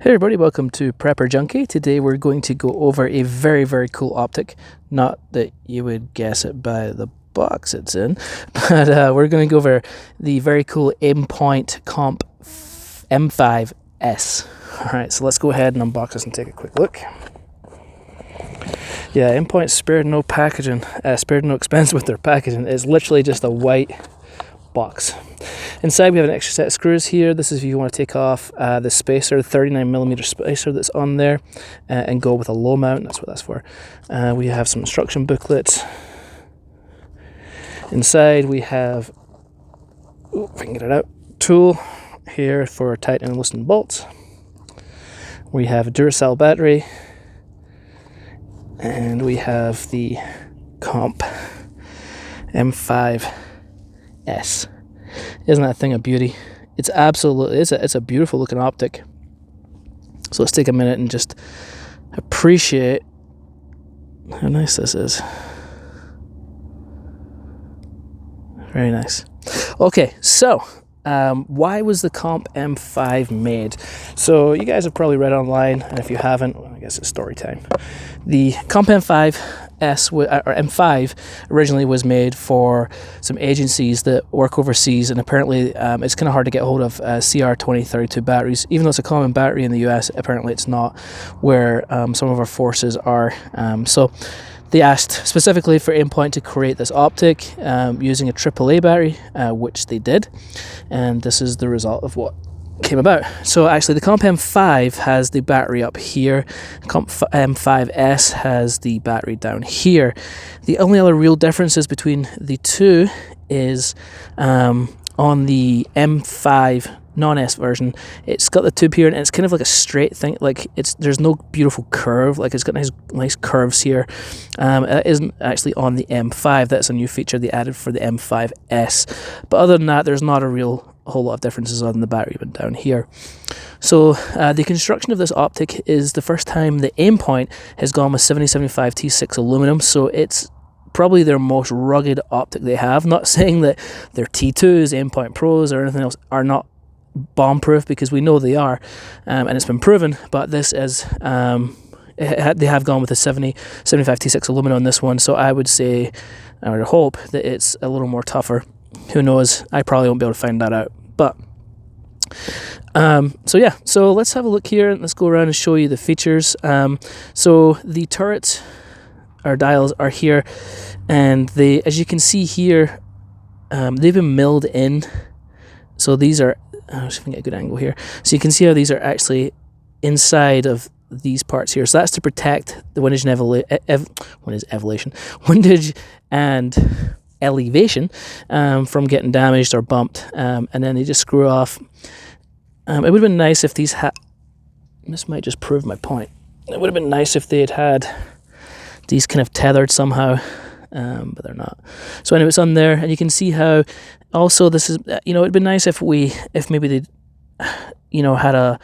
Hey everybody, welcome to Prepper Junkie. Today we're going to go over a very cool optic. Not that you would guess it by the box it's in, but we're going to go over the very cool Aimpoint CompM5s. Alright, so let's go ahead and unbox this and take a quick look. Yeah, Aimpoint spared no packaging, spared no expense with their packaging. It's literally just a white box. Inside we have an extra set of screws here. This is if you want to take off the spacer, 39mm spacer that's on there, and go with a low mount. That's what that's for. We have some instruction booklets. Inside we have, if I can get it out, tool here for tightening and loosening bolts. We have a Duracell battery, and we have the Comp M5s. Isn't that thing a beauty? It's absolutely, it's a beautiful looking optic. So let's take a minute and just appreciate how nice this is. Very nice. Okay, so why was the Comp M5 made? So you guys have probably read online, and if you haven't, well, I guess it's story time. The Comp M5s, or M5, originally was made for some agencies that work overseas, and apparently it's kind of hard to get hold of CR2032 batteries. Even though it's a common battery in the US, apparently it's not where some of our forces are. So they asked specifically for Aimpoint to create this optic using a AAA battery, which they did, and this is the result of what came about. So actually the Comp M5 has the battery up here, Comp M5s has the battery down here. The only other real differences between the two is on the M5 non-S version, it's got the tube here and it's kind of like a straight thing, like there's no beautiful curve, like it's got nice curves here. It isn't actually on the M5. That's a new feature they added for the M5s, but other than that there's not a whole lot of differences on the battery even down here. So the construction of this optic is the first time the Aimpoint has gone with 7075 T6 aluminum, so it's probably their most rugged optic they have. Not saying that their T2s, Aimpoint Pros or anything else are not bomb-proof, because we know they are, and it's been proven, but this is they have gone with a 7075 T6 aluminum on this one, so I would say, I would hope that it's a little more tougher. Who knows? I probably won't be able to find that out, but so yeah, so let's have a look here and let's go around and show you the features. So the turrets or dials are here, and they, as you can see here, they've been milled in. So these are, I'll just get a good angle here. So you can see how these are actually inside of these parts here. So that's to protect the windage and elevation from getting damaged or bumped. And then they just screw off. It would have been nice if these had, this might just prove my point. It would have been nice if they had these kind of tethered somehow. But they're not. So anyway, it's on there, and you can see how also this is, it'd be nice if maybe they, had a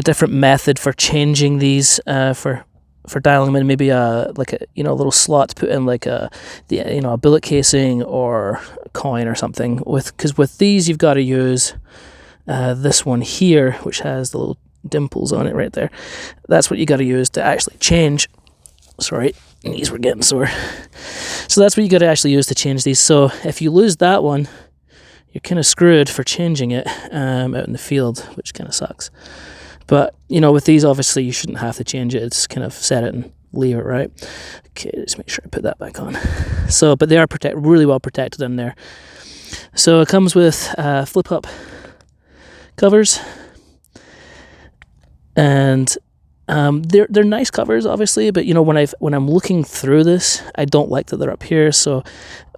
different method for changing these, for dialing them in, maybe a little slot to put in like a bullet casing or a coin or something, because with these you've got to use this one here, which has the little dimples on it right there. That's what you got to use to actually change. Sorry, knees were getting sore. So that's what you got to actually use to change these. So if you lose that one, you're kind of screwed for changing it out in the field, which kind of sucks. But with these, obviously you shouldn't have to change it. It's kind of set it and leave it, right? Okay, just make sure I put that back on. So, but they are really well protected in there. So it comes with flip up covers, and they're nice covers, obviously, but when I'm looking through this, I don't like that they're up here. So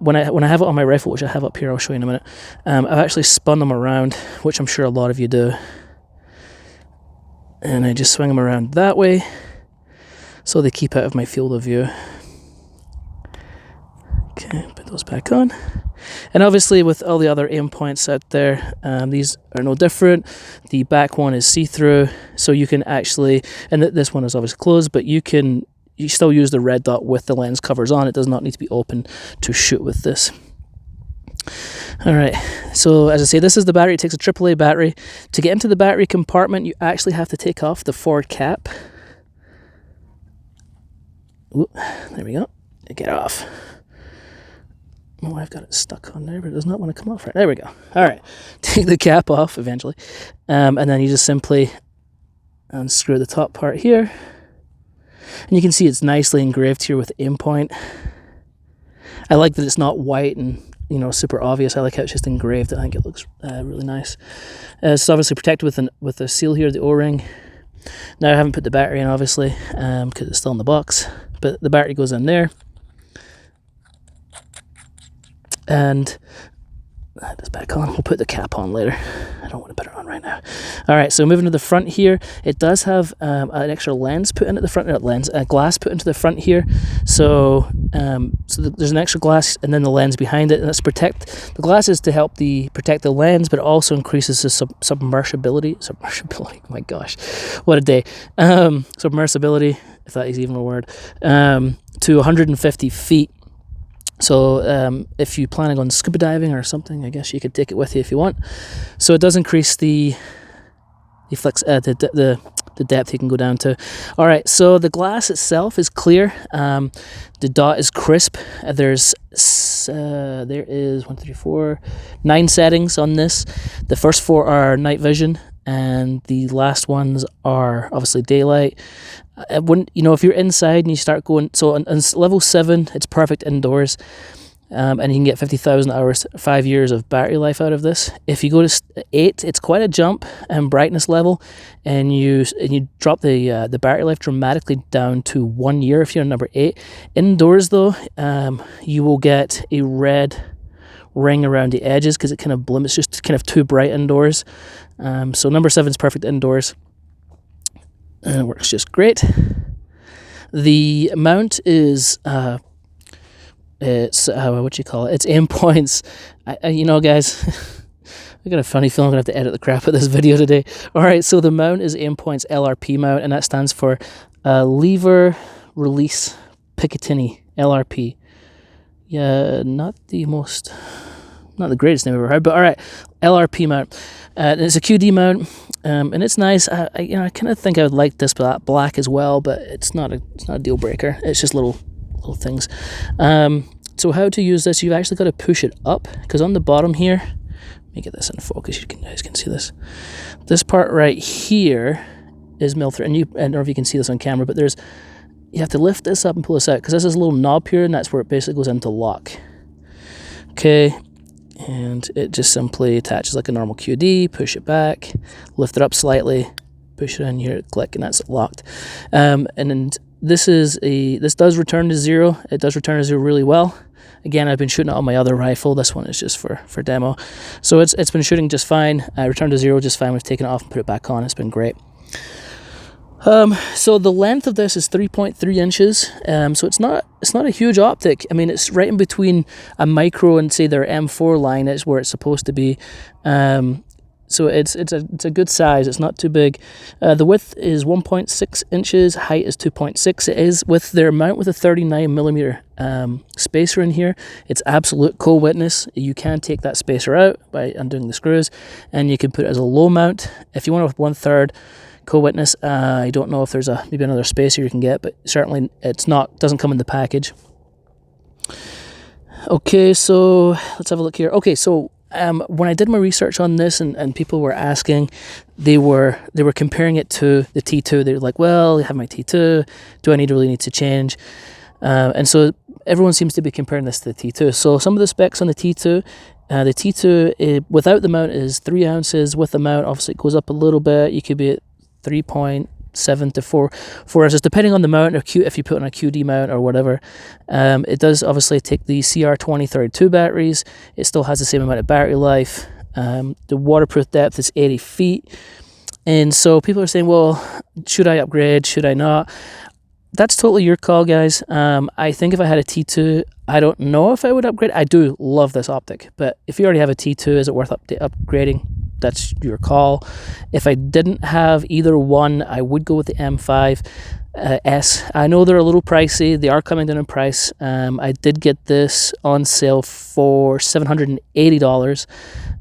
when I have it on my rifle, which I have up here, I'll show you in a minute, I've actually spun them around, which I'm sure a lot of you do, and I just swing them around that way so they keep out of my field of view. Okay, put those back on. And obviously with all the other Aimpoints out there, these are no different. The back one is see-through, so you can actually, and this one is obviously closed, but you still use the red dot with the lens covers on. It does not need to be open to shoot with this. Alright, So as I say, this is the battery. It takes a AAA battery. To get into the battery compartment, you actually have to take off the forward cap. Ooh, there we go. Get off. Oh, I've got it stuck on there, but it does not want to come off right. There we go. All right. Take the cap off eventually. And then you just simply unscrew the top part here. And you can see it's nicely engraved here with Aimpoint. I like that it's not white and, you know, super obvious. I like how it's just engraved. I think it looks really nice. It's obviously protected with a seal here, the O-ring. Now I haven't put the battery in, obviously, because it's still in the box. But the battery goes in there. And that's back on. We'll put the cap on later. I don't want to put it on right now. All right, so moving to the front here, it does have an extra lens put in at the front. Not lens, a glass put into the front here. So, there's an extra glass and then the lens behind it, and that's the glass is to help protect the lens, but it also increases the submersibility. Submersibility. Oh my gosh, what a day. Submersibility, if that is even a word, to 150 feet. So if you're planning on scuba diving or something, I guess you could take it with you if you want. So it does increase the depth you can go down to. All right, so the glass itself is clear. The dot is crisp. There is 1, 2, 3, 4, 9 settings on this. The first 4 are night vision, and the last ones are obviously daylight. If you're inside and you start going, so on level 7, it's perfect indoors, and you can get 50,000 hours, 5 years of battery life out of this. If you go to 8, it's quite a jump in brightness level, and you drop the battery life dramatically down to 1 year if you're on number 8. Indoors though, you will get a red ring around the edges because it kind of it's just kind of too bright indoors. So number 7 is perfect indoors. And it works just great. The mount is it's what you call it? It's Aimpoint's. Guys, I got a funny feeling I'm gonna have to edit the crap out of this video today. All right, so the mount is Aimpoint's LRP mount, and that stands for Lever Release Picatinny, LRP. Yeah, not the greatest name I've ever heard, but all right, LRP mount. It's a QD mount. And it's nice. I kind of think I would like this black as well, but it's not a deal breaker. It's just little things. So how to use this? You've actually got to push it up, because on the bottom here, let me get this in focus. You guys can see this. This part right here is milled through, and I don't know if you can see this on camera, but you have to lift this up and pull this out, because there's this little knob here, and that's where it basically goes into lock. Okay. And it just simply attaches like a normal QD. Push it back, lift it up slightly, push it in here, click, and that's locked. And then this does return to 0. It does return to 0 really well. Again, I've been shooting it on my other rifle. This one is just for demo. So it's been shooting just fine. I returned to 0 just fine. We've taken it off and put it back on. It's been great. So the length of this is 3.3 inches. So it's not a huge optic. I mean, it's right in between a micro and say their M4 line is where it's supposed to be. So it's a good size. It's not too big. The width is 1.6 inches. Height is 2.6. It is with their mount with a 39mm spacer in here. It's absolute cold witness. You can take that spacer out by undoing the screws, and you can put it as a low mount. If you want it with 1/3 co-witness, I don't know if there's maybe another spacer you can get, but certainly doesn't come in the package. Okay, so let's have a look here. Okay, so when I did my research on this, and people were asking, they were comparing it to the T2. They were like, well, I have my T2, do I really need to change? And so everyone seems to be comparing this to the T2. So some of the specs on the T2, without the mount is 3 ounces. With the mount, obviously it goes up a little bit. You could be at 3.7 to 4 ounces, depending on the mount, or if you put on a QD mount or whatever. It does obviously take the CR2032 batteries. It still has the same amount of battery life. The waterproof depth is 80 feet. And so people are saying, well, should I upgrade? Should I not? That's totally your call, guys. I think if I had a T2, I don't know if I would upgrade. I do love this optic, but if you already have a T2, is it worth upgrading? that's your call. If I didn't have either one, I would go with the M5 S. I know they're a little pricey. They are coming down in price. I did get this on sale for $780,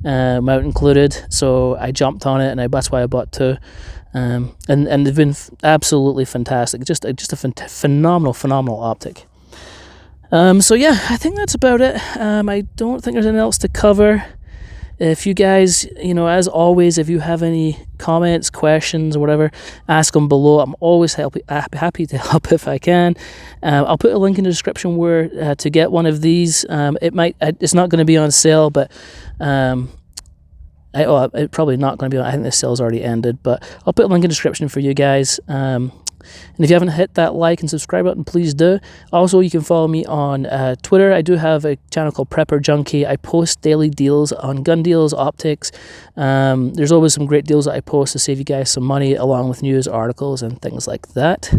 mount included. So I jumped on it, and that's why I bought two. And they've been absolutely fantastic. Just a phenomenal optic. So yeah, I think that's about it. I don't think there's anything else to cover. If you guys, as always, if you have any comments, questions, or whatever, ask them below. I'm always happy to help if I can. I'll put a link in the description where to get one of these. It's not going to be on sale, but it's probably not going to be on. I think the sale's already ended, but I'll put a link in the description for you guys. And if you haven't hit that like and subscribe button, please do. Also, you can follow me on Twitter. I do have a channel called Prepper Junkie. I post daily deals on gun deals, optics. There's always some great deals that I post to save you guys some money, along with news articles and things like that.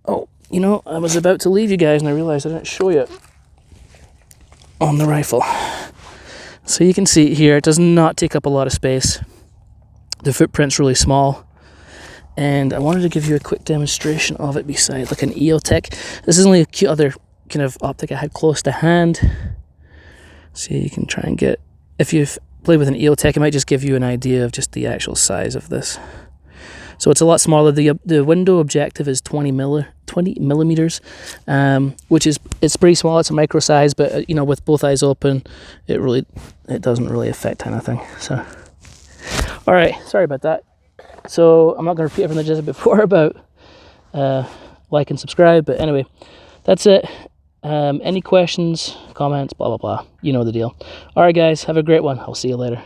Oh, I was about to leave you guys, and I realized I didn't show you on the rifle. So you can see here, it does not take up a lot of space. The footprint's really small. And I wanted to give you a quick demonstration of it beside like an EOTech. This is only a cute other kind of optic I had close to hand. So you can try and get, if you've played with an EOTech, it might just give you an idea of just the actual size of this. So it's a lot smaller. The window objective is 20 millimeters, which is, it's pretty small. It's a micro size, but with both eyes open, it doesn't really affect anything. So, all right, sorry about that. So I'm not going to repeat everything I just said before about like and subscribe, but anyway, that's it. Any questions, comments, blah, blah, blah. You know the deal. All right, guys, have a great one. I'll see you later.